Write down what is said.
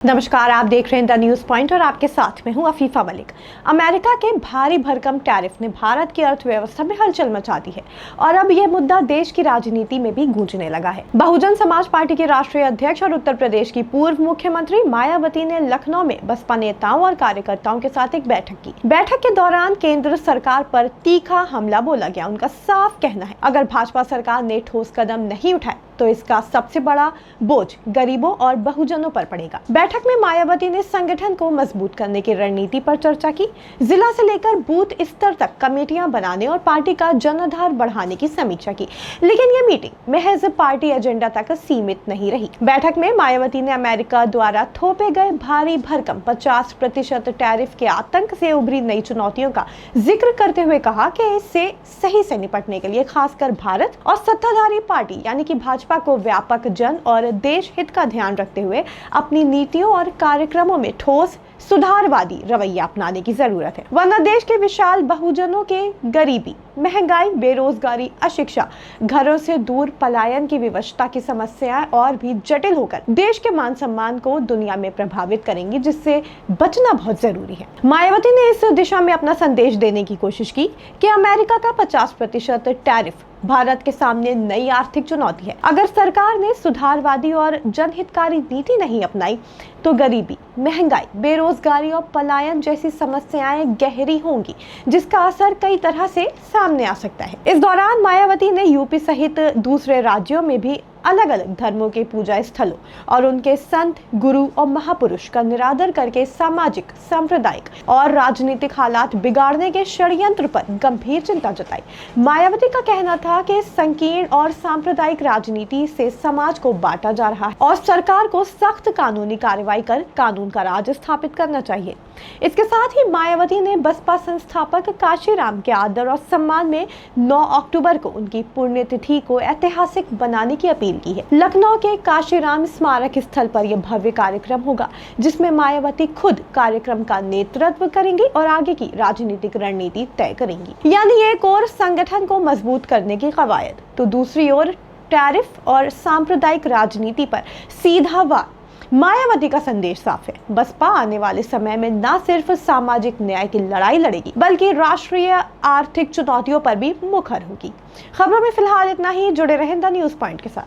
नमस्कार, आप देख रहे हैं द न्यूज पॉइंट और आपके साथ में हूं अफीफा मलिक। अमेरिका के भारी भरकम टैरिफ ने भारत की अर्थव्यवस्था में हलचल मचा दी है और अब यह मुद्दा देश की राजनीति में भी गूंजने लगा है। बहुजन समाज पार्टी के राष्ट्रीय अध्यक्ष और उत्तर प्रदेश की पूर्व मुख्यमंत्री मायावती ने लखनऊ में बसपा नेताओं और कार्यकर्ताओं के साथ एक बैठक की। बैठक के दौरान केंद्र सरकार पर तीखा हमला बोला गया। उनका साफ कहना है, अगर भाजपा सरकार ने ठोस कदम नहीं उठाए तो इसका सबसे बड़ा बोझ गरीबों और बहुजनों पर पड़ेगा। बैठक में मायावती ने संगठन को मजबूत करने की रणनीति पर चर्चा की। जिला से लेकर बूथ स्तर तक कमेटियां बनाने और पार्टी का जनाधार बढ़ाने की समीक्षा की। लेकिन ये मीटिंग महज पार्टी एजेंडा तक सीमित नहीं रही। बैठक में मायावती ने अमेरिका द्वारा थोपे गए भारी भरकम 50% टैरिफ के आतंक से उभरी नई चुनौतियों का जिक्र करते हुए कहा कि इससे सही से निपटने के लिए खासकर भारत और सत्ताधारी पार्टी यानी कि भाजपा को व्यापक जन और देश हित का ध्यान रखते हुए अपनी नीतियों और कार्यक्रमों में ठोस सुधारवादी रवैया अपनाने की जरूरत है, वरना देश के विशाल बहुजनों के गरीबी, महंगाई, बेरोजगारी, अशिक्षा, घरों से दूर पलायन की विवशता की समस्याएं और भी जटिल होकर देश के मान सम्मान को दुनिया में प्रभावित करेंगी, जिससे बचना बहुत जरूरी है। मायावती ने इस दिशा में अपना संदेश देने की कोशिश की कि अमेरिका का 50% टैरिफ भारत के सामने नई आर्थिक चुनौती है। अगर सरकार ने सुधारवादी और जनहितकारी नीति नहीं अपनाई तो गरीबी, महंगाई, बेरोजगारी और पलायन जैसी समस्याएं गहरी होंगी, जिसका असर कई तरह से सामने आ सकता है। इस दौरान मायावती ने यूपी सहित दूसरे राज्यों में भी अलग अलग धर्मों के पूजा स्थलों और उनके संत, गुरु और महापुरुष का निरादर करके सामाजिक, सांप्रदायिक और राजनीतिक हालात बिगाड़ने के षड्यंत्र पर गंभीर चिंता जताई। मायावती का कहना था कि संकीर्ण और सांप्रदायिक राजनीति से समाज को बांटा जा रहा है और सरकार को सख्त कानूनी कार्रवाई कर कानून का राज स्थापित करना चाहिए। इसके साथ ही मायावती ने बसपा संस्थापक काशीराम के आदर और सम्मान में 9 अक्टूबर को उनकी पुण्यतिथि को ऐतिहासिक बनाने की अपील की है। लखनऊ के काशीराम स्मारक स्थल पर यह भव्य कार्यक्रम होगा, जिसमें मायावती खुद कार्यक्रम का नेतृत्व करेंगी और आगे की राजनीतिक रणनीति तय करेंगी। यानी एक और संगठन को मजबूत करने की कवायद, तो दूसरी ओर टैरिफ और सांप्रदायिक राजनीति पर सीधा वार। मायावती का संदेश साफ है, बसपा आने वाले समय में न सिर्फ सामाजिक न्याय की लड़ाई लड़ेगी, बल्कि राष्ट्रीय आर्थिक चुनौतियों पर भी मुखर होगी। खबरों में फिलहाल इतना ही। जुड़े रहें द न्यूज पॉइंट के साथ।